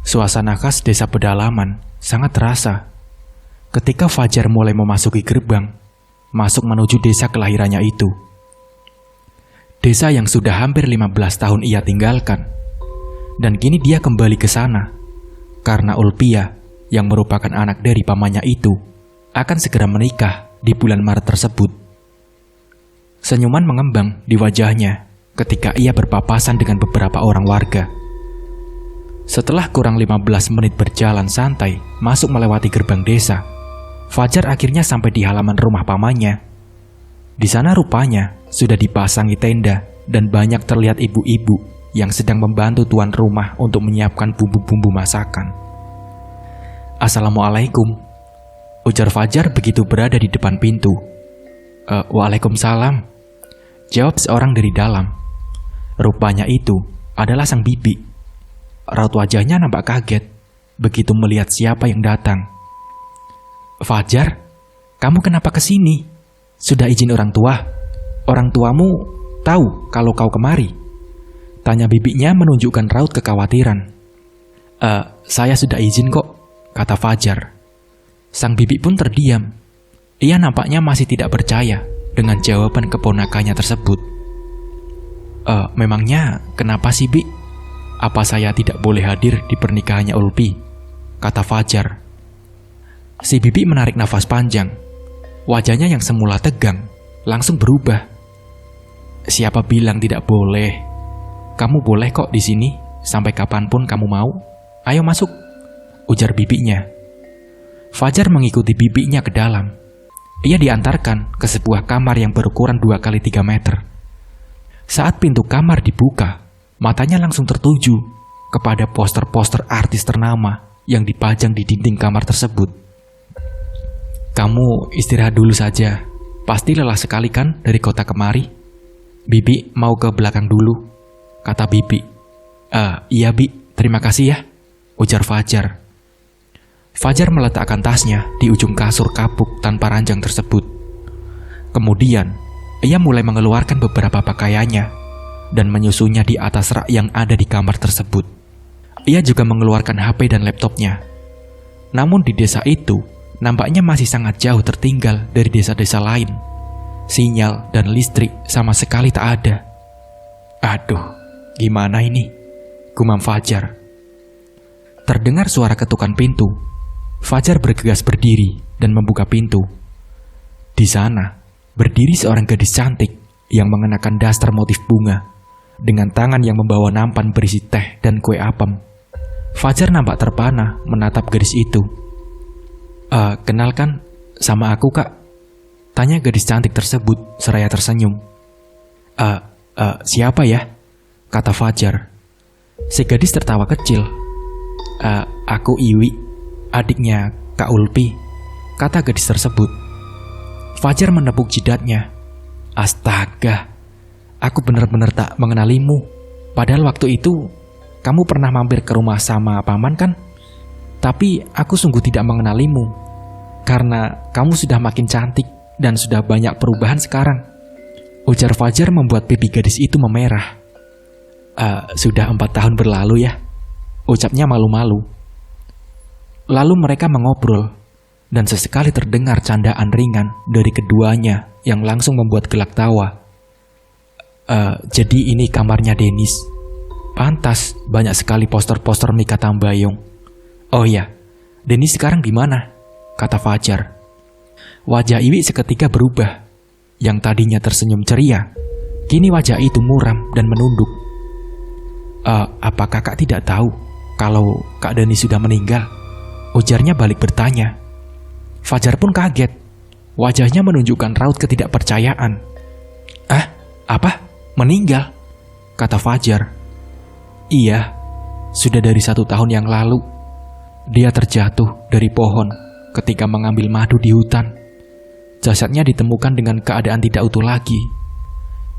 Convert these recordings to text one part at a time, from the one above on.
Suasana khas desa pedalaman sangat terasa ketika Fajar mulai memasuki gerbang masuk menuju desa kelahirannya itu. Desa yang sudah hampir 15 tahun ia tinggalkan. Dan kini dia kembali ke sana karena Ulpia yang merupakan anak dari pamannya itu akan segera menikah di bulan Maret tersebut. Senyuman mengembang di wajahnya ketika ia berpapasan dengan beberapa orang warga. Setelah kurang 15 menit berjalan santai masuk melewati gerbang desa, Fajar akhirnya sampai di halaman rumah pamannya. Di sana rupanya sudah dipasangi tenda dan banyak terlihat ibu-ibu yang sedang membantu tuan rumah untuk menyiapkan bumbu-bumbu masakan. "Assalamualaikum," ujar Fajar begitu berada di depan pintu. "Waalaikumsalam," jawab seorang dari dalam. Rupanya itu adalah sang bibi. Raut wajahnya nampak kaget begitu melihat siapa yang datang. "Fajar, kamu kenapa kesini? Sudah izin orang tua? Orang tuamu tahu kalau kau kemari?" tanya bibinya menunjukkan raut kekhawatiran. Saya sudah izin kok," kata Fajar. Sang bibi pun terdiam. Ia nampaknya masih tidak percaya dengan jawaban keponakannya tersebut. Memangnya kenapa sih, Bi? Apa saya tidak boleh hadir di pernikahannya Ulpi?" kata Fajar. Si bibi menarik nafas panjang. Wajahnya yang semula tegang langsung berubah. "Siapa bilang tidak boleh? Kamu boleh kok di sini sampai kapanpun kamu mau. Ayo masuk," ujar bibinya. Fajar mengikuti bibinya ke dalam. Ia diantarkan ke sebuah kamar yang berukuran 2 kali 3 meter. Saat pintu kamar dibuka, matanya langsung tertuju kepada poster-poster artis ternama yang dipajang di dinding kamar tersebut. "Kamu istirahat dulu saja. Pasti lelah sekali kan dari kota kemari? Bibi mau ke belakang dulu," kata bibi. Iya, Bi, terima kasih ya," ujar Fajar. Fajar meletakkan tasnya di ujung kasur kapuk tanpa ranjang tersebut. Kemudian, ia mulai mengeluarkan beberapa pakaiannya dan menyusunnya di atas rak yang ada di kamar tersebut. Ia juga mengeluarkan HP dan laptopnya. Namun di desa itu, nampaknya masih sangat jauh tertinggal dari desa-desa lain. Sinyal dan listrik sama sekali tak ada. "Aduh, gimana ini?" gumam Fajar. Terdengar suara ketukan pintu. Fajar bergegas berdiri dan membuka pintu. Di sana, berdiri seorang gadis cantik yang mengenakan daster motif bunga, dengan tangan yang membawa nampan berisi teh dan kue apem. Fajar nampak terpana menatap gadis itu. Kenalkan, sama aku, Kak," tanya gadis cantik tersebut seraya tersenyum. Siapa ya?" kata Fajar. Si gadis tertawa kecil. Aku Iwi, adiknya Kak Ulpi," kata gadis tersebut. Fajar menepuk jidatnya. "Astaga, aku benar-benar tak mengenalimu. Padahal waktu itu kamu pernah mampir ke rumah sama paman kan? Tapi aku sungguh tidak mengenalimu, karena kamu sudah makin cantik dan sudah banyak perubahan sekarang," ujar Fajar membuat pipi gadis itu memerah. Sudah 4 tahun berlalu ya," ucapnya malu-malu. Lalu mereka mengobrol, dan sesekali terdengar candaan ringan dari keduanya yang langsung membuat gelak tawa. Jadi ini kamarnya Denis. Pantas banyak sekali poster-poster nikah Tambayong. Oh iya, Denis sekarang di mana?" kata Fajar. Wajah Iwi seketika berubah. Yang tadinya tersenyum ceria, kini wajah itu muram dan menunduk. Apa kakak tidak tahu kalau Kak Denis sudah meninggal?" ujarnya balik bertanya. Fajar pun kaget. Wajahnya menunjukkan raut ketidakpercayaan. Apa? Meninggal?" kata Fajar. "Iya, sudah dari 1 tahun yang lalu. Dia terjatuh dari pohon ketika mengambil madu di hutan. Jasadnya ditemukan dengan keadaan tidak utuh lagi.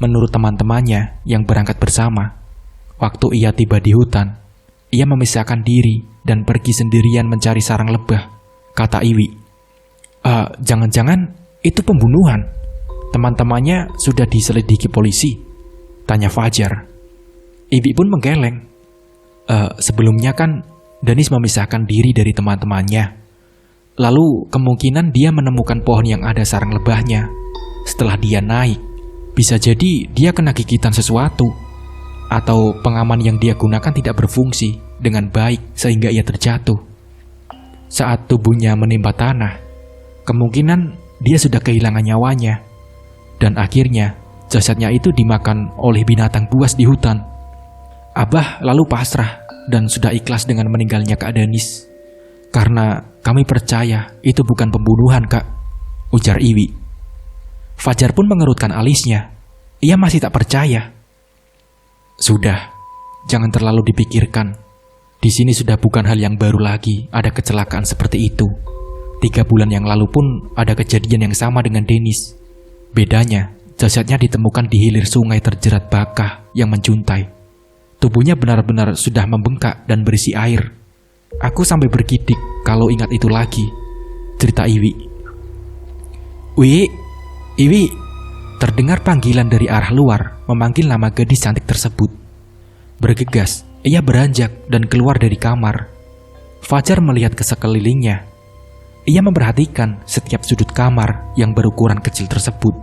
Menurut teman-temannya yang berangkat bersama, waktu ia tiba di hutan, ia memisahkan diri dan pergi sendirian mencari sarang lebah," kata Iwi. Jangan-jangan itu pembunuhan? Teman-temannya sudah diselidiki polisi?" tanya Fajar. Iwi pun menggeleng. Sebelumnya kan Denis memisahkan diri dari teman-temannya. Lalu kemungkinan dia menemukan pohon yang ada sarang lebahnya. Setelah dia naik, bisa jadi dia kena gigitan sesuatu, atau pengaman yang dia gunakan tidak berfungsi dengan baik sehingga ia terjatuh. Saat tubuhnya menimpa tanah, kemungkinan dia sudah kehilangan nyawanya, dan akhirnya jasadnya itu dimakan oleh binatang buas di hutan. Abah lalu pasrah dan sudah ikhlas dengan meninggalnya Kak Denis. Karena kami percaya itu bukan pembunuhan, Kak, ujar Iwi. Fajar pun mengerutkan alisnya. Ia masih tak percaya. Sudah, jangan terlalu dipikirkan. Di sini sudah bukan hal yang baru lagi ada kecelakaan seperti itu. 3 bulan yang lalu pun ada kejadian yang sama dengan Denis. Bedanya, jasadnya ditemukan di hilir sungai terjerat baka yang mencuntai. Tubuhnya benar-benar sudah membengkak dan berisi air. Aku sampai bergidik kalau ingat itu lagi, cerita Iwi. Iwi, terdengar panggilan dari arah luar memanggil nama gadis cantik tersebut. Bergegas, ia beranjak dan keluar dari kamar. Fajar melihat ke sekelilingnya. Ia memperhatikan setiap sudut kamar yang berukuran kecil tersebut.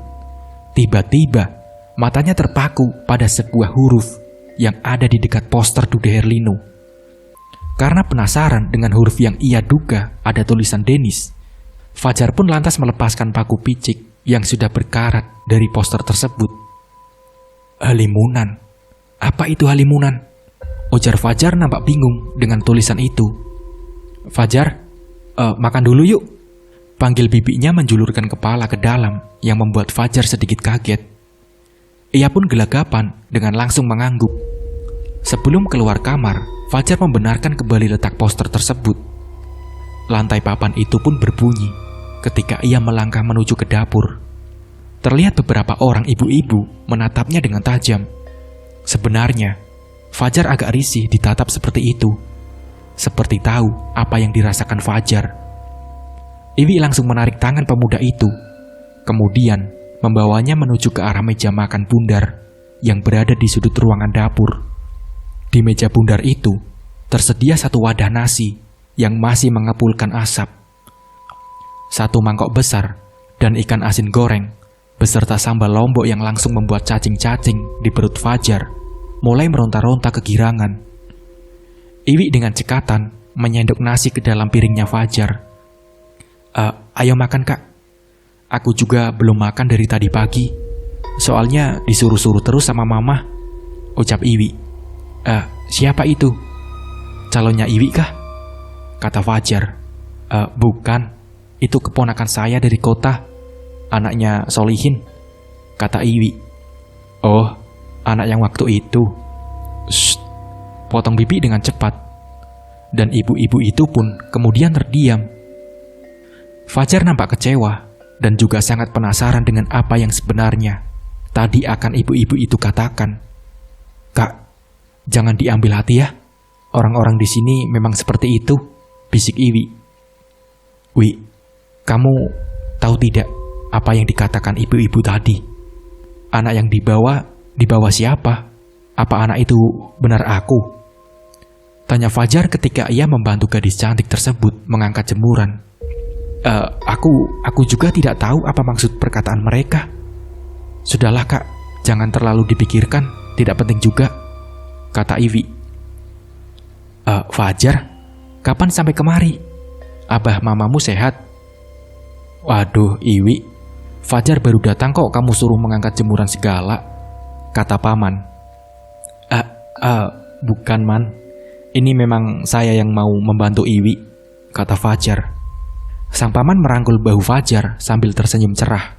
Tiba-tiba, matanya terpaku pada sebuah huruf yang ada di dekat poster Dude Herlino. Karena penasaran dengan huruf yang ia duga ada tulisan Denis, Fajar pun lantas melepaskan paku picik yang sudah berkarat dari poster tersebut. Halimunan. Apa itu halimunan? Ujar Fajar nampak bingung dengan tulisan itu. Fajar, makan dulu yuk. Panggil bibinya menjulurkan kepala ke dalam yang membuat Fajar sedikit kaget. Ia pun gelagapan dengan langsung mengangguk. Sebelum keluar kamar, Fajar membenarkan kembali letak poster tersebut. Lantai papan itu pun berbunyi ketika ia melangkah menuju ke dapur. Terlihat beberapa orang ibu-ibu menatapnya dengan tajam. Sebenarnya, Fajar agak risih ditatap seperti itu. Seperti tahu apa yang dirasakan Fajar. Iwi langsung menarik tangan pemuda itu. Kemudian, membawanya menuju ke arah meja makan bundar yang berada di sudut ruangan dapur. Di meja bundar itu, tersedia satu wadah nasi yang masih mengepulkan asap. Satu mangkok besar dan ikan asin goreng, beserta sambal lombok yang langsung membuat cacing-cacing di perut Fajar mulai meronta-ronta kegirangan. Iwi dengan cekatan menyendok nasi ke dalam piringnya Fajar. Ayo makan, Kak. Aku juga belum makan dari tadi pagi. Soalnya disuruh-suruh terus sama Mama, ucap Iwi. Siapa itu? Calonnya Iwi kah? Kata Fajar. Bukan, itu keponakan saya dari kota. Anaknya Solihin, kata Iwi. Oh, anak yang waktu itu. Shh, potong Bibi dengan cepat. Dan ibu-ibu itu pun kemudian terdiam. Fajar nampak kecewa dan juga sangat penasaran dengan apa yang sebenarnya tadi akan ibu-ibu itu katakan. Kak, jangan diambil hati ya. Orang-orang di sini memang seperti itu, bisik Iwi. Wi, kamu tahu tidak apa yang dikatakan ibu-ibu tadi? Anak yang dibawa siapa? Apa anak itu benar aku? Tanya Fajar ketika ia membantu gadis cantik tersebut mengangkat jemuran. Aku juga tidak tahu apa maksud perkataan mereka. Sudahlah, Kak, jangan terlalu dipikirkan, tidak penting juga, kata Iwi. Fajar, kapan sampai kemari? Abah mamamu sehat? Waduh, Iwi, Fajar baru datang kok kamu suruh mengangkat jemuran segala, kata paman. Bukan, Man. Ini memang saya yang mau membantu Iwi, kata Fajar. Sang paman merangkul bahu Fajar sambil tersenyum cerah.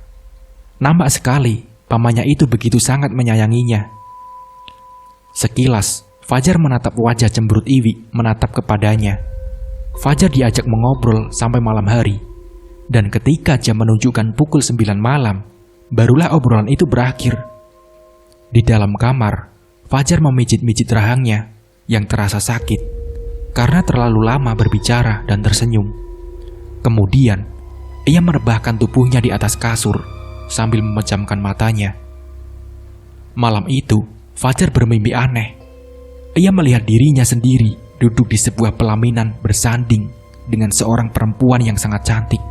Nampak sekali pamannya itu begitu sangat menyayanginya. Sekilas, Fajar menatap wajah cemberut Iwi menatap kepadanya. Fajar diajak mengobrol sampai malam hari. Dan ketika jam menunjukkan pukul 9 malam, barulah obrolan itu berakhir. Di dalam kamar, Fajar memijit-mijit rahangnya yang terasa sakit karena terlalu lama berbicara dan tersenyum. Kemudian, ia merebahkan tubuhnya di atas kasur sambil memejamkan matanya. Malam itu, Fajar bermimpi aneh. Ia melihat dirinya sendiri duduk di sebuah pelaminan bersanding dengan seorang perempuan yang sangat cantik.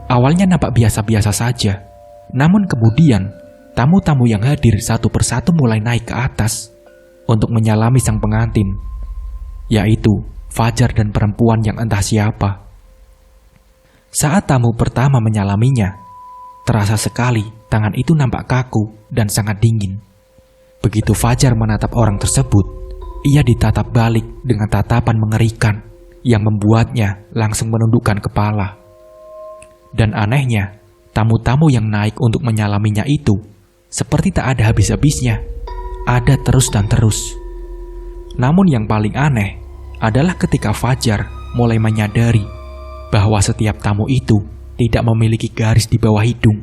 Awalnya nampak biasa-biasa saja, namun kemudian tamu-tamu yang hadir satu persatu mulai naik ke atas untuk menyalami sang pengantin, yaitu Fajar dan perempuan yang entah siapa. Saat tamu pertama menyalaminya, terasa sekali tangan itu nampak kaku dan sangat dingin. Begitu Fajar menatap orang tersebut, ia ditatap balik dengan tatapan mengerikan yang membuatnya langsung menundukkan kepala. Dan anehnya, tamu-tamu yang naik untuk menyalaminya itu seperti tak ada habis-habisnya, ada terus dan terus. Namun yang paling aneh adalah ketika Fajar mulai menyadari bahwa setiap tamu itu tidak memiliki garis di bawah hidung.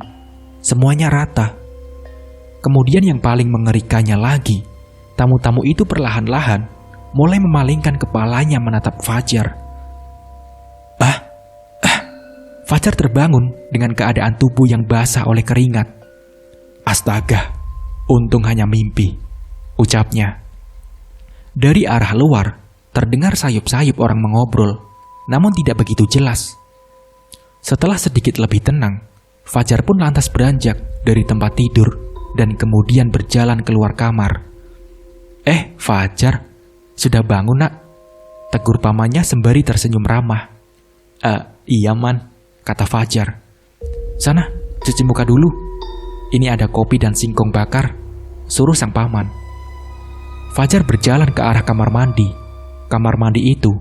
Semuanya rata. Kemudian yang paling mengerikannya lagi, tamu-tamu itu perlahan-lahan mulai memalingkan kepalanya menatap Fajar. Fajar terbangun dengan keadaan tubuh yang basah oleh keringat. Astaga, untung hanya mimpi, ucapnya. Dari arah luar, terdengar sayup-sayup orang mengobrol, namun tidak begitu jelas. Setelah sedikit lebih tenang, Fajar pun lantas beranjak dari tempat tidur dan kemudian berjalan keluar kamar. Fajar, sudah bangun nak? Tegur pamannya sembari tersenyum ramah. Iya man, kata Fajar. Sana, cuci muka dulu. Ini ada kopi dan singkong bakar, suruh sang paman. Fajar berjalan ke arah kamar mandi. Kamar mandi itu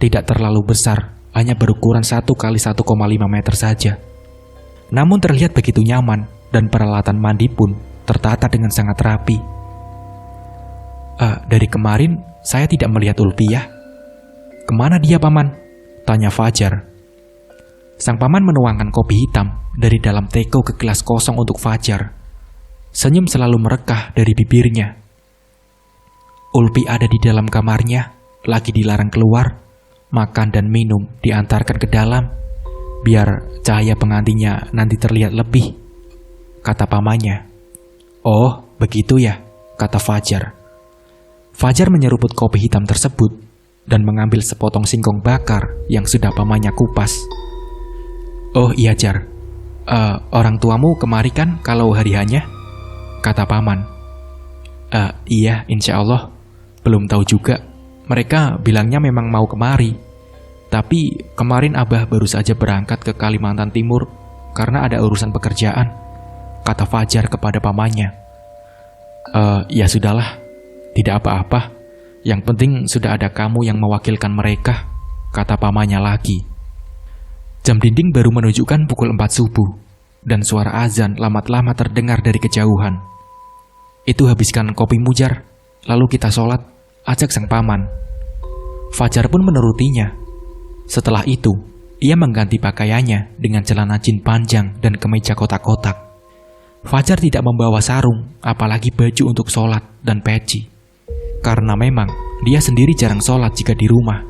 tidak terlalu besar, hanya berukuran 1 kali 1,5 meter saja. Namun terlihat begitu nyaman dan peralatan mandi pun tertata dengan sangat rapi. Dari kemarin saya tidak melihat Ulpiah. Kemana dia paman? Tanya Fajar. Sang paman menuangkan kopi hitam dari dalam teko ke gelas kosong untuk Fajar. Senyum selalu merekah dari bibirnya. Ulpi ada di dalam kamarnya, lagi dilarang keluar, makan dan minum diantarkan ke dalam, biar cahaya pengantinnya nanti terlihat lebih, kata pamannya. Oh, begitu ya, kata Fajar. Fajar menyeruput kopi hitam tersebut dan mengambil sepotong singkong bakar yang sudah pamannya kupas. Oh iya Jar, orang tuamu kemari kan kalau hari hanya? Kata paman. Iya, insya Allah. Belum tahu juga. Mereka bilangnya memang mau kemari. Tapi kemarin Abah baru saja berangkat ke Kalimantan Timur karena ada urusan pekerjaan, kata Fajar kepada pamannya. Ya sudahlah, tidak apa-apa. Yang penting sudah ada kamu yang mewakilkan mereka, kata pamannya lagi. Jam dinding baru menunjukkan pukul 4 subuh, dan suara azan lama-lama terdengar dari kejauhan. Itu habiskan kopimu Jar, lalu kita sholat, ajak sang paman. Fajar pun menurutinya. Setelah itu, ia mengganti pakaiannya dengan celana jin panjang dan kemeja kotak-kotak. Fajar tidak membawa sarung, apalagi baju untuk sholat dan peci. Karena memang dia sendiri jarang sholat jika di rumah.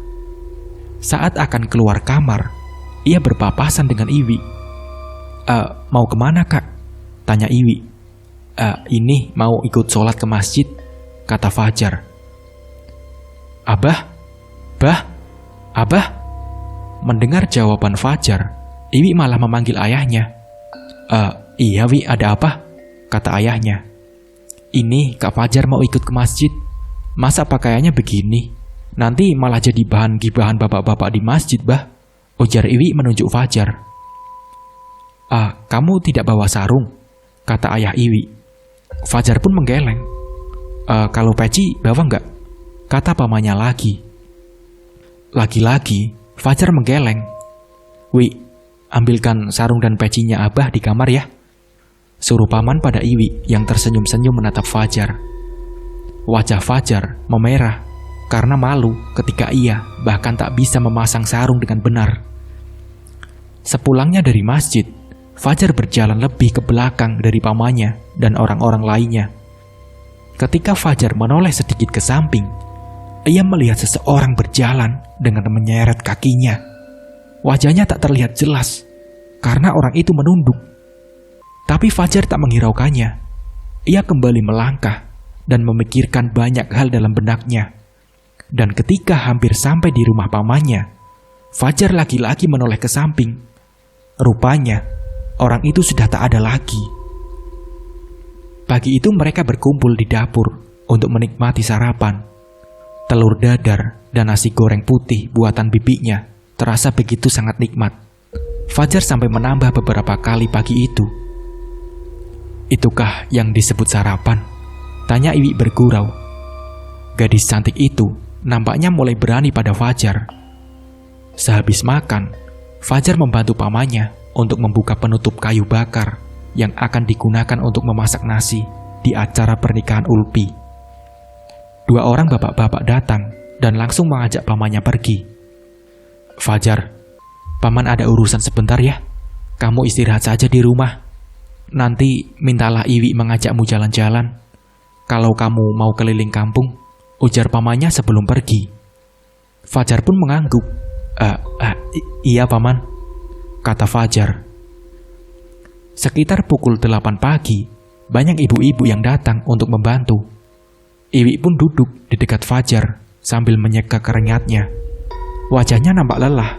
Saat akan keluar kamar, ia berpapasan dengan Iwi. Mau kemana kak? Tanya Iwi. Ini mau ikut sholat ke masjid, kata Fajar. Abah? Abah? Mendengar jawaban Fajar, Iwi malah memanggil ayahnya. Iya Wi, ada apa? Kata ayahnya. Ini Kak Fajar mau ikut ke masjid. Masa pakaiannya begini? Nanti malah jadi bahan gibahan bapak-bapak di masjid, bah, ujar Iwi menunjuk Fajar. Kamu tidak bawa sarung? Kata ayah Iwi. Fajar pun menggeleng. Kalau peci bawa enggak? Kata pamannya lagi. Lagi-lagi Fajar menggeleng. Wi, ambilkan sarung dan pecinya Abah di kamar ya, suruh paman pada Iwi yang tersenyum-senyum menatap Fajar. Wajah Fajar memerah karena malu ketika ia bahkan tak bisa memasang sarung dengan benar. Sepulangnya dari masjid, Fajar berjalan lebih ke belakang dari pamannya dan orang-orang lainnya. Ketika Fajar menoleh sedikit ke samping, ia melihat seseorang berjalan dengan menyeret kakinya. Wajahnya tak terlihat jelas karena orang itu menunduk. Tapi Fajar tak menghiraukannya. Ia kembali melangkah dan memikirkan banyak hal dalam benaknya. Dan ketika hampir sampai di rumah pamannya, Fajar lagi-lagi menoleh ke samping. Rupanya, orang itu sudah tak ada lagi. Pagi itu mereka berkumpul di dapur untuk menikmati sarapan. Telur dadar dan nasi goreng putih buatan bibinya terasa begitu sangat nikmat. Fajar sampai menambah beberapa kali pagi itu. "Itukah yang disebut sarapan?" tanya Iwi bergurau. Gadis cantik itu nampaknya mulai berani pada Fajar. Sehabis makan, Fajar membantu pamannya untuk membuka penutup kayu bakar yang akan digunakan untuk memasak nasi di acara pernikahan Ulpi. 2 orang bapak-bapak datang dan langsung mengajak pamannya pergi. "Fajar, paman ada urusan sebentar ya. Kamu istirahat saja di rumah. Nanti mintalah Iwi mengajakmu jalan-jalan. Kalau kamu mau keliling kampung," ujar pamannya sebelum pergi. Fajar pun mengangguk. Iya paman," kata Fajar. Sekitar pukul 8 pagi, banyak ibu-ibu yang datang untuk membantu. Iwi pun duduk di dekat Fajar sambil menyeka keringatnya. Wajahnya nampak lelah.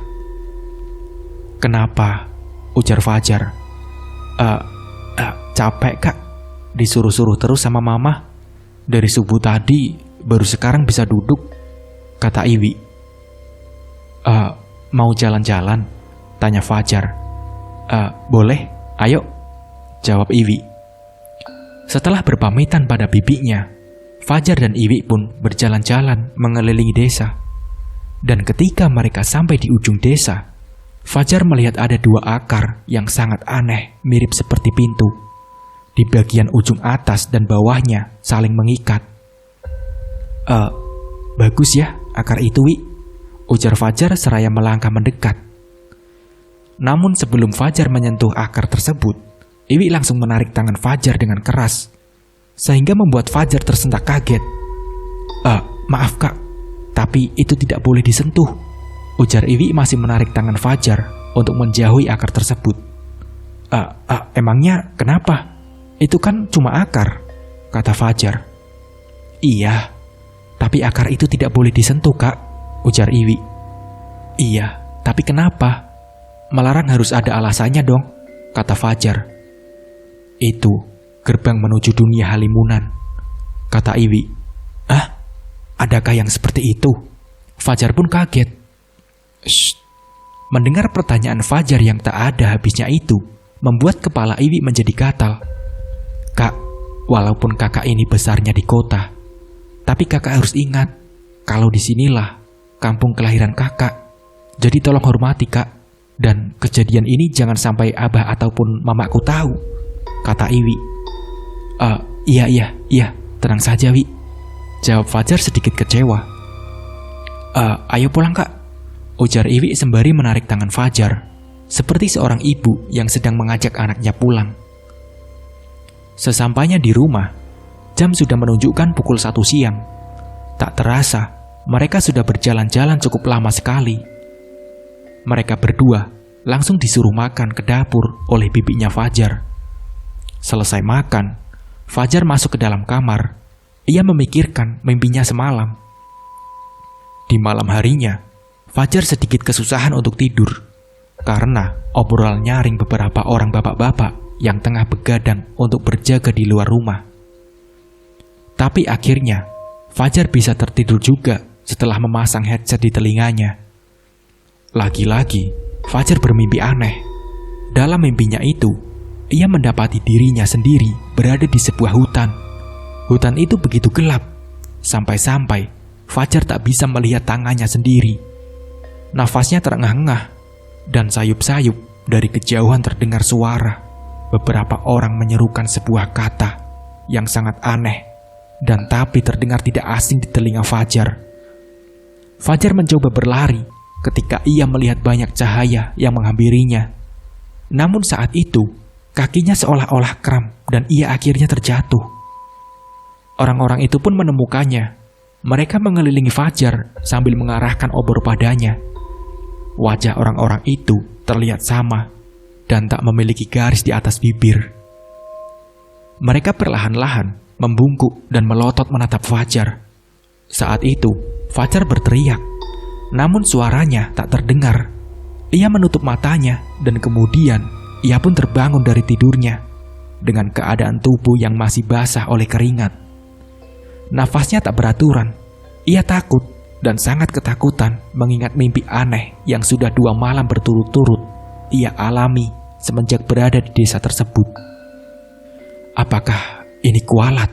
"Kenapa?" ujar Fajar. Capek kak, disuruh-suruh terus sama mama. Dari subuh tadi, baru sekarang bisa duduk," kata Iwi. Mau jalan-jalan?" tanya Fajar. Boleh, ayo," jawab Iwi. Setelah berpamitan pada bibinya, Fajar dan Iwi pun berjalan-jalan mengelilingi desa. Dan ketika mereka sampai di ujung desa, Fajar melihat ada 2 akar yang sangat aneh, mirip seperti pintu. Di bagian ujung atas dan bawahnya saling mengikat. Bagus ya akar itu, Wi," ujar Fajar seraya melangkah mendekat. Namun sebelum Fajar menyentuh akar tersebut, Iwi langsung menarik tangan Fajar dengan keras, sehingga membuat Fajar tersentak kaget. Maaf kak, tapi itu tidak boleh disentuh," ujar Iwi masih menarik tangan Fajar untuk menjauhi akar tersebut. Emangnya kenapa? Itu kan cuma akar," kata Fajar. "Iya, tapi akar itu tidak boleh disentuh kak," ujar Iwi. "Iya, tapi kenapa? Melarang harus ada alasannya dong," kata Fajar. "Itu gerbang menuju dunia halimunan," kata Iwi. Adakah yang seperti itu?" Fajar pun kaget. "Shh." Mendengar pertanyaan Fajar yang tak ada habisnya itu, membuat kepala Iwi menjadi gatal. "Kak, walaupun kakak ini besarnya di kota, tapi kakak harus ingat, kalau disinilah kampung kelahiran kakak. Jadi tolong hormati kak, dan kejadian ini jangan sampai abah ataupun mamaku tahu," kata Iwi. Iya, tenang saja Wi," jawab Fajar sedikit kecewa. Ayo pulang kak," ujar Iwi sembari menarik tangan Fajar, seperti seorang ibu yang sedang mengajak anaknya pulang. Sesampainya di rumah, jam sudah menunjukkan pukul 1 siang. Tak terasa, mereka sudah berjalan-jalan cukup lama sekali. Mereka berdua langsung disuruh makan ke dapur oleh bibinya Fajar. Selesai makan, Fajar masuk ke dalam kamar. Ia memikirkan mimpinya semalam. Di malam harinya, Fajar sedikit kesusahan untuk tidur karena obrolan nyaring beberapa orang bapak-bapak yang tengah begadang untuk berjaga di luar rumah. Tapi akhirnya, Fajar bisa tertidur juga setelah memasang headset di telinganya. Lagi-lagi, Fajar bermimpi aneh. Dalam mimpinya itu, ia mendapati dirinya sendiri berada di sebuah hutan. Hutan itu begitu gelap, sampai-sampai Fajar tak bisa melihat tangannya sendiri. Nafasnya terengah-engah, dan sayup-sayup dari kejauhan terdengar suara. Beberapa orang menyerukan sebuah kata yang sangat aneh, dan tapi terdengar tidak asing di telinga Fajar. Fajar mencoba berlari ketika ia melihat banyak cahaya yang menghampirinya. Namun saat itu, kakinya seolah-olah kram dan ia akhirnya terjatuh. Orang-orang itu pun menemukannya. Mereka mengelilingi Fajar sambil mengarahkan obor padanya. Wajah orang-orang itu terlihat sama dan tak memiliki garis di atas bibir. Mereka perlahan-lahan membungkuk dan melotot menatap Fajar. Saat itu, Fajar berteriak, namun suaranya tak terdengar. Ia menutup matanya dan kemudian ia pun terbangun dari tidurnya dengan keadaan tubuh yang masih basah oleh keringat. Nafasnya tak beraturan. Ia takut dan sangat ketakutan mengingat mimpi aneh yang sudah 2 malam berturut-turut ia alami semenjak berada di desa tersebut. Apakah ini kualat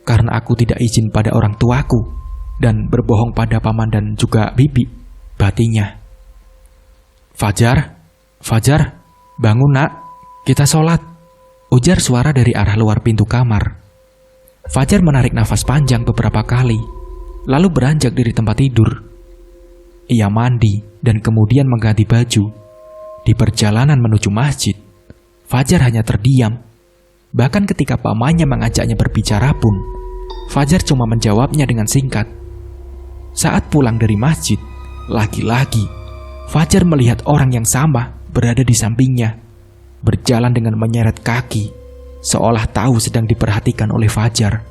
karena aku tidak izin pada orang tuaku dan berbohong pada paman dan juga bibi, batinnya. Fajar, Fajar, bangun nak, kita sholat, ujar suara dari arah luar pintu kamar. Fajar menarik nafas panjang beberapa kali, lalu beranjak dari tempat tidur. Ia mandi dan kemudian mengganti baju. Di perjalanan menuju masjid, Fajar hanya terdiam. Bahkan ketika pamannya mengajaknya berbicara pun, Fajar cuma menjawabnya dengan singkat. Saat pulang dari masjid, lagi-lagi Fajar melihat orang yang sama berada di sampingnya, berjalan dengan menyeret kaki, seolah tahu sedang diperhatikan oleh Fajar.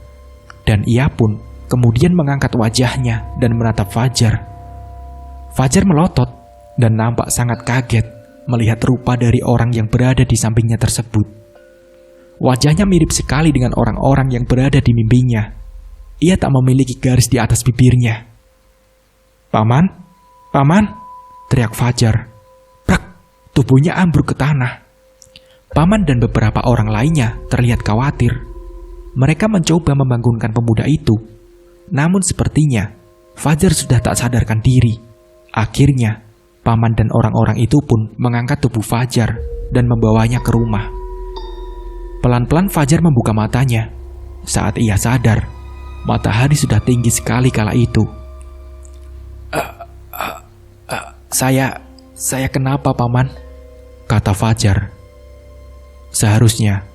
Dan ia pun kemudian mengangkat wajahnya dan menatap Fajar. Fajar melotot dan nampak sangat kaget melihat rupa dari orang yang berada di sampingnya tersebut. Wajahnya mirip sekali dengan orang-orang yang berada di mimpinya. Ia tak memiliki garis di atas bibirnya. "Paman, paman!" teriak Fajar. Prak! Tubuhnya ambruk ke tanah. Paman dan beberapa orang lainnya terlihat khawatir. Mereka mencoba membangunkan pemuda itu. Namun sepertinya Fajar sudah tak sadarkan diri. Akhirnya, paman dan orang-orang itu pun mengangkat tubuh Fajar dan membawanya ke rumah. Pelan-pelan Fajar membuka matanya. Saat ia sadar, matahari sudah tinggi sekali kala itu. Saya kenapa, paman?" kata Fajar. Seharusnya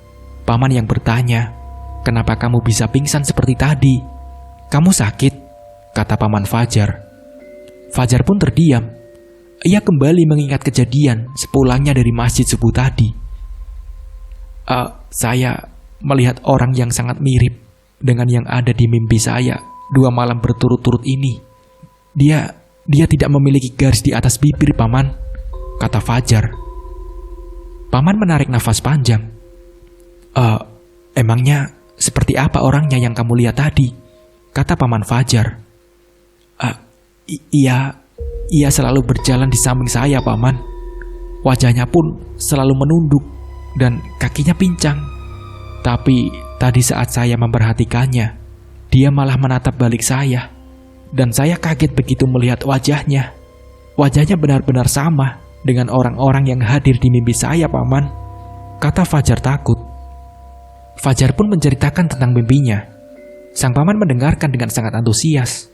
paman yang bertanya, "Kenapa kamu bisa pingsan seperti tadi? Kamu sakit?" kata paman Fajar. Fajar pun terdiam. Ia kembali mengingat kejadian sepulangnya dari masjid subuh tadi. Saya melihat orang yang sangat mirip dengan yang ada di mimpi saya 2 malam berturut-turut ini. Dia tidak memiliki garis di atas bibir, paman," kata Fajar. Paman menarik nafas panjang. Emangnya seperti apa orangnya yang kamu lihat tadi?" kata paman Fajar. Ia selalu berjalan di samping saya, paman. Wajahnya pun selalu menunduk dan kakinya pincang. Tapi tadi saat saya memperhatikannya, dia malah menatap balik saya. Dan saya kaget begitu melihat wajahnya. Wajahnya benar-benar sama dengan orang-orang yang hadir di mimpi saya, paman, kata Fajar takut. Fajar pun menceritakan tentang mimpinya. Sang paman mendengarkan dengan sangat antusias.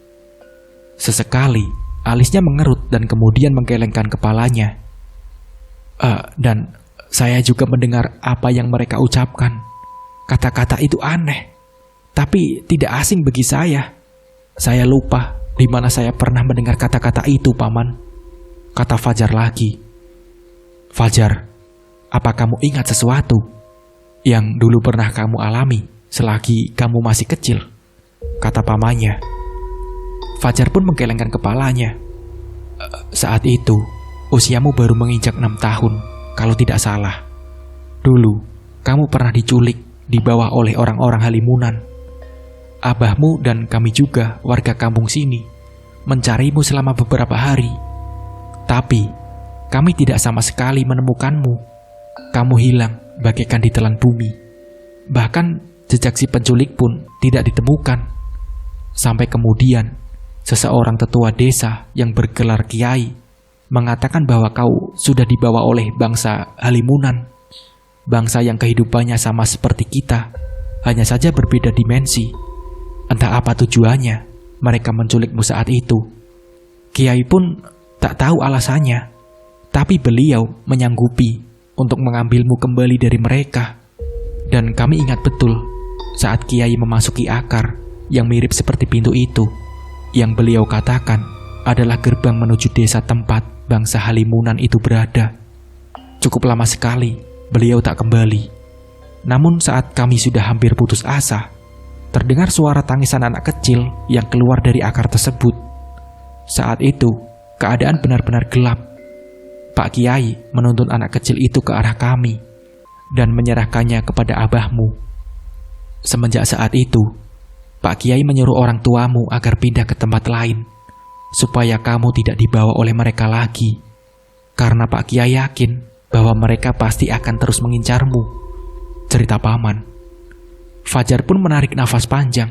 Sesekali, alisnya mengerut dan kemudian menggelengkan kepalanya. Dan saya juga mendengar apa yang mereka ucapkan. Kata-kata itu aneh, tapi tidak asing bagi saya. Saya lupa di mana saya pernah mendengar kata-kata itu, paman, kata Fajar lagi. Fajar, apa kamu ingat sesuatu yang dulu pernah kamu alami selagi kamu masih kecil? Kata pamannya. Fajar pun menggelengkan kepalanya. Saat itu, usiamu baru menginjak 6 tahun, kalau tidak salah. Dulu, kamu pernah diculik, dibawa oleh orang-orang Halimunan. Abahmu dan kami juga, warga kampung sini, mencarimu selama beberapa hari. Tapi, kami tidak sama sekali menemukanmu. Kamu hilang bagaikan ditelan bumi. Bahkan, jejak si penculik pun tidak ditemukan. Sampai kemudian, seseorang tetua desa yang bergelar kiai mengatakan bahwa kau sudah dibawa oleh bangsa Halimunan. Bangsa yang kehidupannya sama seperti kita, hanya saja berbeda dimensi. Entah apa tujuannya mereka menculikmu saat itu. Kiai pun tak tahu alasannya, tapi beliau menyanggupi untuk mengambilmu kembali dari mereka. Dan kami ingat betul saat Kiai memasuki akar yang mirip seperti pintu itu, yang beliau katakan adalah gerbang menuju desa tempat bangsa Halimunan itu berada. Cukup lama sekali beliau tak kembali. Namun saat kami sudah hampir putus asa, terdengar suara tangisan anak kecil yang keluar dari akar tersebut. Saat itu, keadaan benar-benar gelap. Pak Kiai menuntun anak kecil itu ke arah kami dan menyerahkannya kepada abahmu. Semenjak saat itu, Pak Kiai menyuruh orang tuamu agar pindah ke tempat lain, supaya kamu tidak dibawa oleh mereka lagi. Karena Pak Kiai yakin bahwa mereka pasti akan terus mengincarmu, cerita paman. Fajar pun menarik nafas panjang.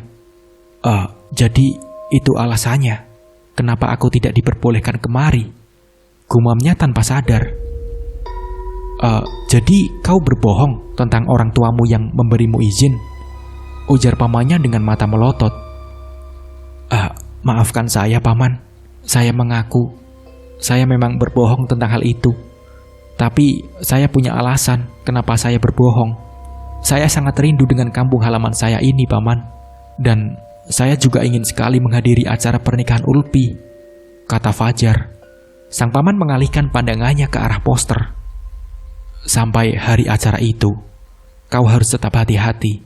Jadi itu alasannya kenapa aku tidak diperbolehkan kemari, gumamnya tanpa sadar. Jadi kau berbohong tentang orang tuamu yang memberimu izin, ujar pamannya dengan mata melotot. Maafkan saya, paman. Saya mengaku, saya memang berbohong tentang hal itu. Tapi saya punya alasan kenapa saya berbohong. Saya sangat rindu dengan kampung halaman saya ini, paman. Dan saya juga ingin sekali menghadiri acara pernikahan Ulpi, kata Fajar. Sang paman mengalihkan pandangannya ke arah poster. Sampai hari acara itu, kau harus tetap hati-hati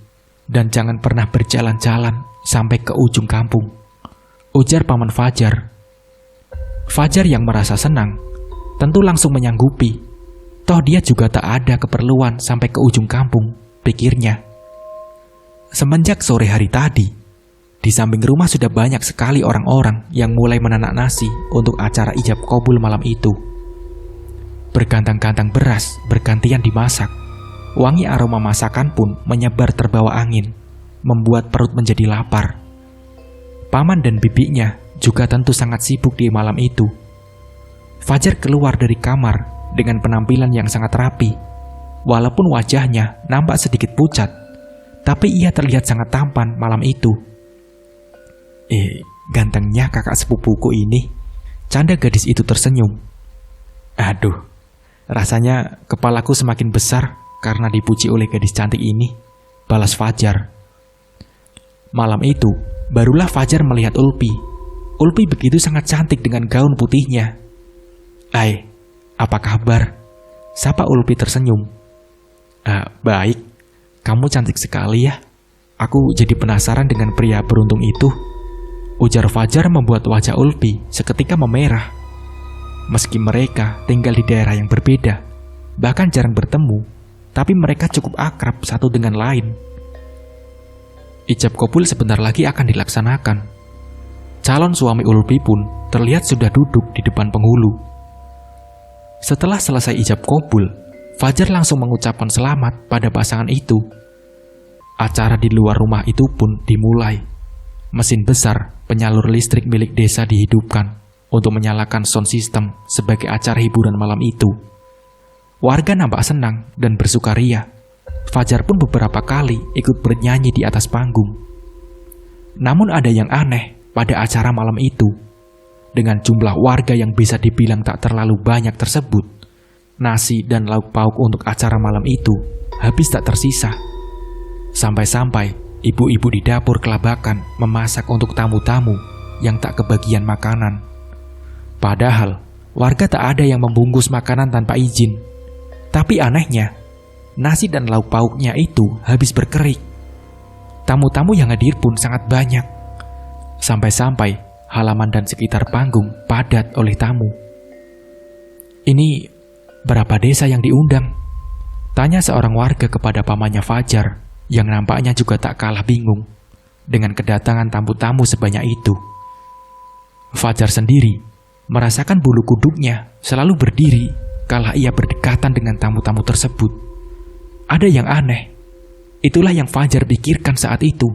dan jangan pernah berjalan-jalan sampai ke ujung kampung, ujar paman Fajar. Fajar yang merasa senang tentu langsung menyanggupi. Toh dia juga tak ada keperluan sampai ke ujung kampung, pikirnya. Semenjak sore hari tadi, di samping rumah sudah banyak sekali orang-orang yang mulai menanak nasi untuk acara ijab kabul malam itu. Bergantang-gantang beras bergantian dimasak. Wangi aroma masakan pun menyebar terbawa angin, membuat perut menjadi lapar. Paman dan bibinya juga tentu sangat sibuk di malam itu. Fajar keluar dari kamar dengan penampilan yang sangat rapi. Walaupun wajahnya nampak sedikit pucat, tapi ia terlihat sangat tampan malam itu. Gantengnya kakak sepupuku ini, canda gadis itu tersenyum. Aduh, rasanya kepalaku semakin besar karena dipuji oleh gadis cantik ini, balas Fajar. Malam itu, barulah Fajar melihat Ulpi. Ulpi begitu sangat cantik dengan gaun putihnya. "Hai, apa kabar?" sapa Ulpi tersenyum. Baik, kamu cantik sekali ya. Aku jadi penasaran dengan pria beruntung itu, ujar Fajar membuat wajah Ulpi seketika memerah. Meski mereka tinggal di daerah yang berbeda, bahkan jarang bertemu, tapi mereka cukup akrab satu dengan lain. Ijab kabul sebentar lagi akan dilaksanakan. Calon suami Ulpi pun terlihat sudah duduk di depan penghulu. Setelah selesai ijab kabul, Fajar langsung mengucapkan selamat pada pasangan itu. Acara di luar rumah itu pun dimulai. Mesin besar penyalur listrik milik desa dihidupkan untuk menyalakan sound system sebagai acara hiburan malam itu. Warga nampak senang dan bersukaria. Fajar pun beberapa kali ikut bernyanyi di atas panggung. Namun ada yang aneh pada acara malam itu. Dengan jumlah warga yang bisa dibilang tak terlalu banyak tersebut, nasi dan lauk pauk untuk acara malam itu habis tak tersisa. Sampai-sampai ibu-ibu di dapur kelabakan memasak untuk tamu-tamu yang tak kebagian makanan. Padahal warga tak ada yang membungkus makanan tanpa izin. Tapi anehnya, nasi dan lauk pauknya itu habis berkerik. Tamu-tamu yang hadir pun sangat banyak. Sampai-sampai halaman dan sekitar panggung padat oleh tamu. "Ini berapa desa yang diundang?" tanya seorang warga kepada pamannya Fajar, yang nampaknya juga tak kalah bingung dengan kedatangan tamu-tamu sebanyak itu. Fajar sendiri merasakan bulu kuduknya selalu berdiri kala ia berdekatan dengan tamu-tamu tersebut. Ada yang aneh. Itulah yang Fajar pikirkan saat itu.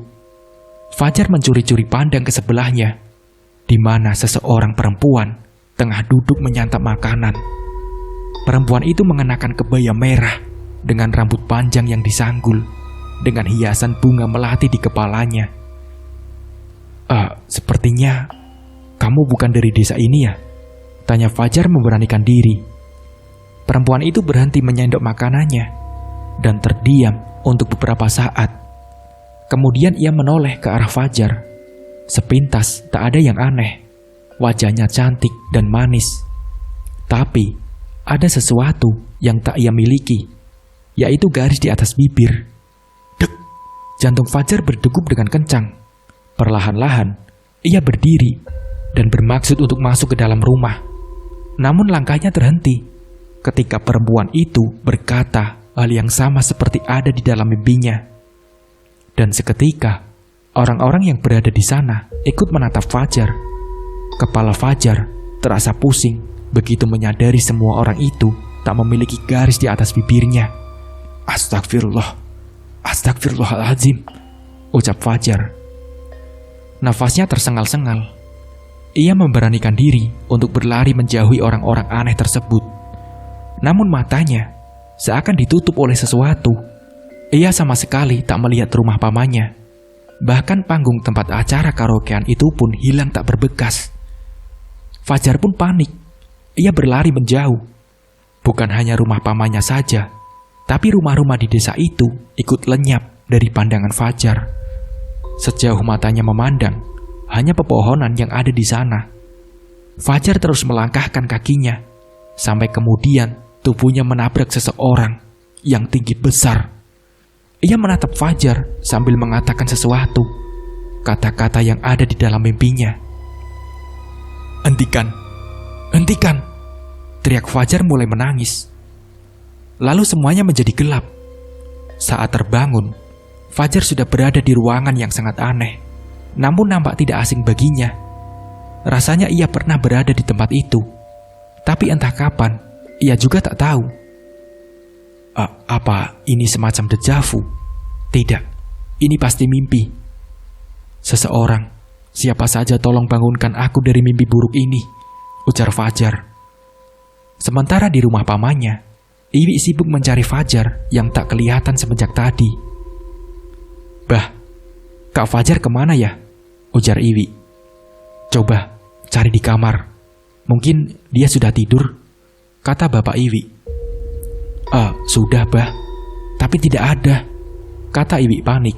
Fajar mencuri-curi pandang ke sebelahnya, di mana seseorang perempuan tengah duduk menyantap makanan. Perempuan itu mengenakan kebaya merah dengan rambut panjang yang disanggul, dengan hiasan bunga melati di kepalanya. Sepertinya kamu bukan dari desa ini ya?" tanya Fajar memberanikan diri. Perempuan itu berhenti menyendok makanannya dan terdiam untuk beberapa saat. Kemudian ia menoleh ke arah Fajar. Sepintas tak ada yang aneh. Wajahnya cantik dan manis. Tapi ada sesuatu yang tak ia miliki, yaitu garis di atas bibir. Dek! Jantung Fajar berdegup dengan kencang. Perlahan-lahan ia berdiri, dan bermaksud untuk masuk ke dalam rumah. Namun langkahnya terhenti ketika perempuan itu berkata hal yang sama seperti ada di dalam mimpinya. Dan seketika, orang-orang yang berada di sana ikut menatap Fajar. Kepala Fajar terasa pusing begitu menyadari semua orang itu tak memiliki garis di atas bibirnya. Astagfirullah, astagfirullahaladzim, ucap Fajar. Nafasnya tersengal-sengal. Ia memberanikan diri untuk berlari menjauhi orang-orang aneh tersebut. Namun matanya seakan ditutup oleh sesuatu. Ia sama sekali tak melihat rumah pamannya. Bahkan panggung tempat acara karaokean itu pun hilang tak berbekas. Fajar pun panik. Ia berlari menjauh. Bukan hanya rumah pamannya saja, tapi rumah-rumah di desa itu ikut lenyap dari pandangan Fajar. Sejauh matanya memandang, hanya pepohonan yang ada di sana. Fajar terus melangkahkan kakinya, sampai kemudian tubuhnya menabrak seseorang yang tinggi besar. Ia menatap Fajar sambil mengatakan sesuatu, kata-kata yang ada di dalam mimpinya. "Hentikan, hentikan!" teriak Fajar mulai menangis. Lalu semuanya menjadi gelap. Saat terbangun, Fajar sudah berada di ruangan yang sangat aneh, namun nampak tidak asing baginya. Rasanya ia pernah berada di tempat itu, tapi entah kapan, ia juga tak tahu. Apa ini semacam dejavu? Tidak, ini pasti mimpi. Seseorang, siapa saja tolong bangunkan aku dari mimpi buruk ini, ujar Fajar. Sementara di rumah pamannya, Iwi sibuk mencari Fajar yang tak kelihatan semenjak tadi. "Bah, Kak Fajar kemana ya?" ujar Iwi. "Coba cari di kamar. Mungkin dia sudah tidur," kata Bapak Iwi. Sudah bah, tapi tidak ada," kata Iwi panik.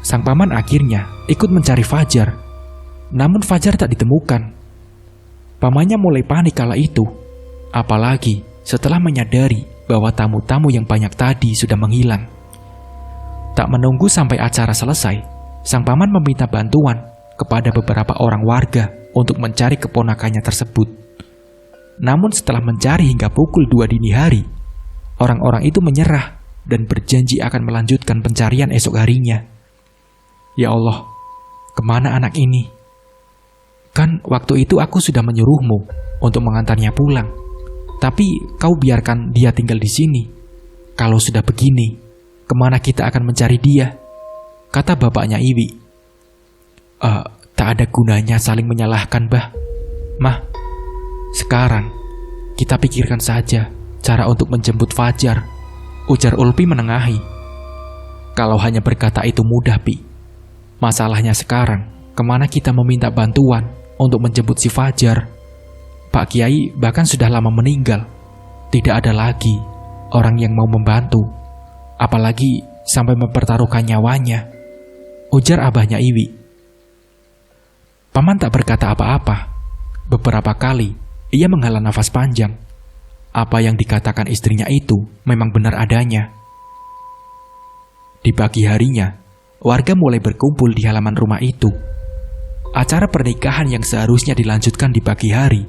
Sang paman akhirnya ikut mencari Fajar. Namun Fajar tak ditemukan. Pamannya mulai panik kala itu, apalagi setelah menyadari bahwa tamu-tamu yang banyak tadi sudah menghilang. Tak menunggu sampai acara selesai, sang paman meminta bantuan kepada beberapa orang warga untuk mencari keponakannya tersebut. Namun setelah mencari hingga pukul 2 dini hari, orang-orang itu menyerah dan berjanji akan melanjutkan pencarian esok harinya. "Ya Allah, kemana anak ini? Kan waktu itu aku sudah menyuruhmu untuk mengantarnya pulang. Tapi kau biarkan dia tinggal di sini. Kalau sudah begini, kemana kita akan mencari dia?" kata bapaknya Iwi. Tak ada gunanya saling menyalahkan, Bah. Mah, sekarang kita pikirkan saja cara untuk menjemput Fajar, ujar Ulpi menengahi. Kalau hanya berkata itu mudah, Pi. Masalahnya sekarang, kemana kita meminta bantuan untuk menjemput si Fajar? Pak Kiai bahkan sudah lama meninggal. Tidak ada lagi orang yang mau membantu, apalagi sampai mempertaruhkan nyawanya, ujar abahnya Iwi. Paman tak berkata apa-apa. Beberapa kali ia menghela nafas panjang. Apa yang dikatakan istrinya itu memang benar adanya. Di pagi harinya, warga mulai berkumpul di halaman rumah itu. Acara pernikahan yang seharusnya dilanjutkan di pagi hari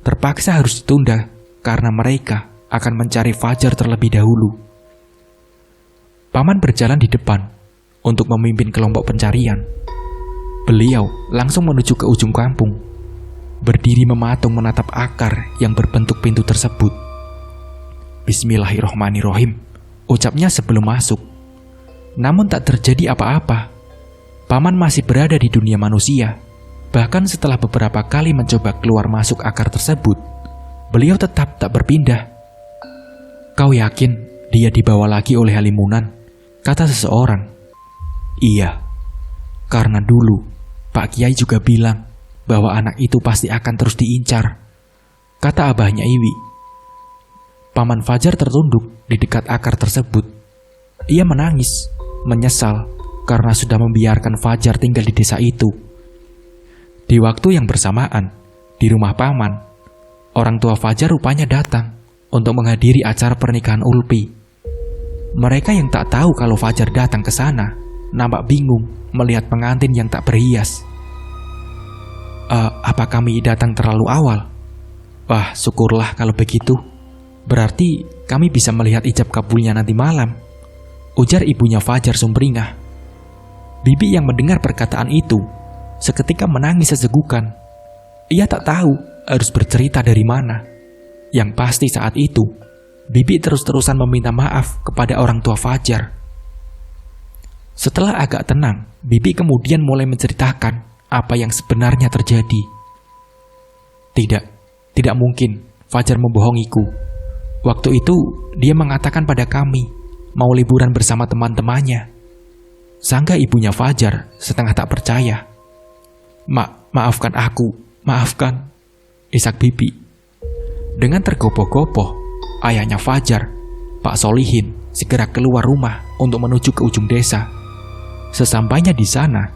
terpaksa harus ditunda karena mereka akan mencari Fajar terlebih dahulu. Paman berjalan di depan untuk memimpin kelompok pencarian. Beliau langsung menuju ke ujung kampung, berdiri mematung menatap akar yang berbentuk pintu tersebut. "Bismillahirrohmanirrohim," ucapnya sebelum masuk. Namun tak terjadi apa-apa. Paman masih berada di dunia manusia. Bahkan setelah beberapa kali mencoba keluar masuk akar tersebut, beliau tetap tak berpindah. "Kau yakin dia dibawa lagi oleh Halimunan?" kata seseorang. "Iya, karena dulu Pak Kiai juga bilang bahwa anak itu pasti akan terus diincar," kata abahnya Iwi. Paman Fajar tertunduk di dekat akar tersebut. Ia menangis, menyesal karena sudah membiarkan Fajar tinggal di desa itu. Di waktu yang bersamaan, di rumah paman, orang tua Fajar rupanya datang untuk menghadiri acara pernikahan Ulpi. Mereka yang tak tahu kalau Fajar datang ke sana nampak bingung melihat pengantin yang tak berhias. Apa kami datang terlalu awal? Wah, syukurlah kalau begitu. Berarti kami bisa melihat ijab kabulnya nanti malam, ujar ibunya Fajar sumringah. Bibi yang mendengar perkataan itu seketika menangis sesegukan. Ia tak tahu harus bercerita dari mana. Yang pasti saat itu, Bibi terus-terusan meminta maaf kepada orang tua Fajar. Setelah agak tenang, Bibi kemudian mulai menceritakan apa yang sebenarnya terjadi. Tidak mungkin Fajar membohongiku. Waktu itu dia mengatakan pada kami mau liburan bersama teman-temannya. Sangka ibunya Fajar setengah tak percaya. Maafkan aku, maafkan, isak Bibi. Dengan tergopoh-gopoh, ayahnya Fajar, Pak Solihin, segera keluar rumah untuk menuju ke ujung desa. Sesampainya di sana,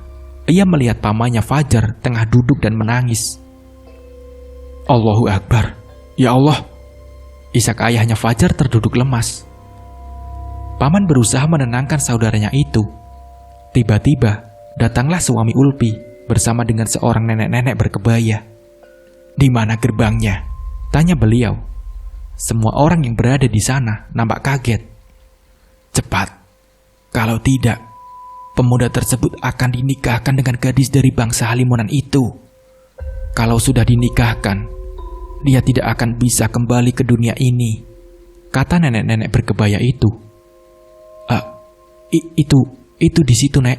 ia melihat pamannya Fajar tengah duduk dan menangis. Allahu Akbar, ya Allah, isak ayahnya Fajar terduduk lemas. Paman berusaha menenangkan saudaranya itu. Tiba-tiba, datanglah suami Ulpi bersama dengan seorang nenek-nenek berkebaya. Di mana gerbangnya? Tanya beliau. Semua orang yang berada di sana nampak kaget. Cepat, kalau tidak, pemuda tersebut akan dinikahkan dengan gadis dari bangsa Halimunan itu. Kalau sudah dinikahkan, dia tidak akan bisa kembali ke dunia ini, kata nenek-nenek berkebaya itu. Itu di situ, Nek.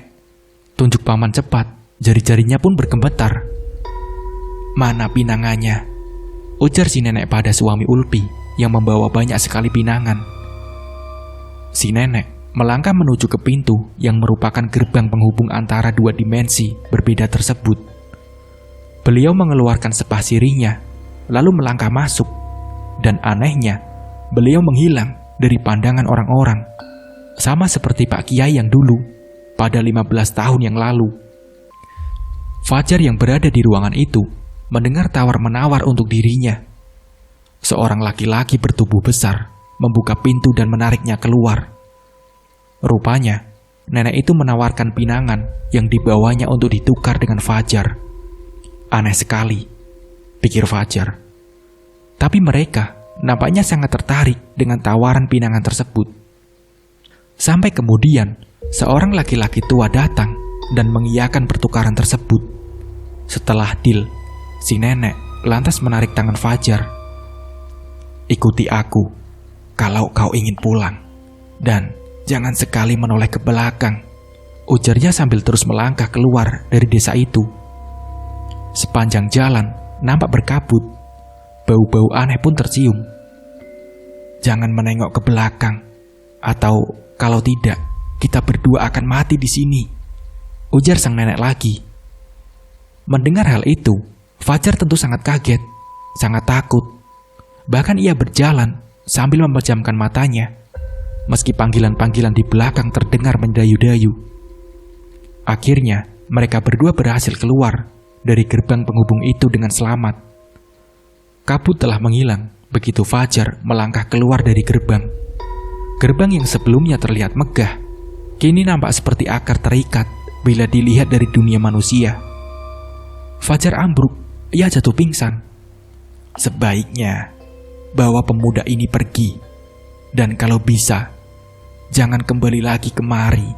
Tunjuk paman cepat, jari-jarinya pun bergemetar. Mana pinangannya? Ujar si nenek pada suami Ulpi yang membawa banyak sekali pinangan. Si nenek melangkah menuju ke pintu yang merupakan gerbang penghubung antara dua dimensi berbeda tersebut. Beliau mengeluarkan sepah sirihnya, lalu melangkah masuk. Dan anehnya, beliau menghilang dari pandangan orang-orang. Sama seperti Pak Kiai yang dulu, pada 15 tahun yang lalu. Fajar yang berada di ruangan itu mendengar tawar-menawar untuk dirinya. Seorang laki-laki bertubuh besar membuka pintu dan menariknya keluar. Rupanya, nenek itu menawarkan pinangan yang dibawanya untuk ditukar dengan Fajar. Aneh sekali, pikir Fajar. Tapi mereka nampaknya sangat tertarik dengan tawaran pinangan tersebut. Sampai kemudian, seorang laki-laki tua datang dan mengiyakan pertukaran tersebut. Setelah deal, si nenek lantas menarik tangan Fajar. Ikuti aku kalau kau ingin pulang, dan jangan sekali menoleh ke belakang, ujarnya sambil terus melangkah keluar dari desa itu. Sepanjang jalan nampak berkabut, bau-bau aneh pun tercium. Jangan menengok ke belakang, atau kalau tidak, kita berdua akan mati di sini, ujar sang nenek lagi. Mendengar hal itu, Fajar tentu sangat kaget, sangat takut. Bahkan ia berjalan sambil memejamkan matanya, meski panggilan-panggilan di belakang terdengar mendayu-dayu. Akhirnya, mereka berdua berhasil keluar dari gerbang penghubung itu dengan selamat. Kabut telah menghilang begitu Fajar melangkah keluar dari gerbang. Gerbang yang sebelumnya terlihat megah, kini nampak seperti akar terikat bila dilihat dari dunia manusia. Fajar ambruk, ia jatuh pingsan. Sebaiknya bawa pemuda ini pergi, dan kalau bisa, jangan kembali lagi kemari,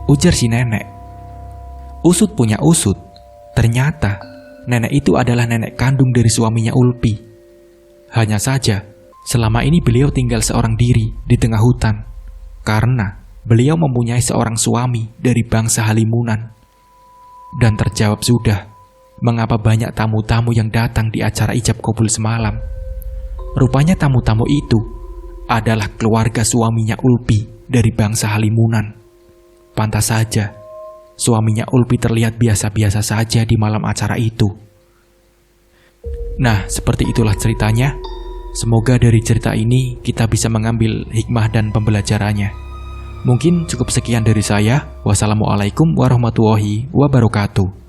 ujar si nenek. Usut punya usut, ternyata nenek itu adalah nenek kandung dari suaminya Ulpi. Hanya saja, selama ini beliau tinggal seorang diri di tengah hutan, karena beliau mempunyai seorang suami dari bangsa Halimunan. Dan terjawab sudah, mengapa banyak tamu-tamu yang datang di acara ijab kabul semalam. Rupanya tamu-tamu itu adalah keluarga suaminya Ulpi dari bangsa Halimunan. Pantas saja, suaminya Ulpi terlihat biasa-biasa saja di malam acara itu. Nah, seperti itulah ceritanya. Semoga dari cerita ini kita bisa mengambil hikmah dan pembelajarannya. Mungkin cukup sekian dari saya. Wassalamualaikum warahmatullahi wabarakatuh.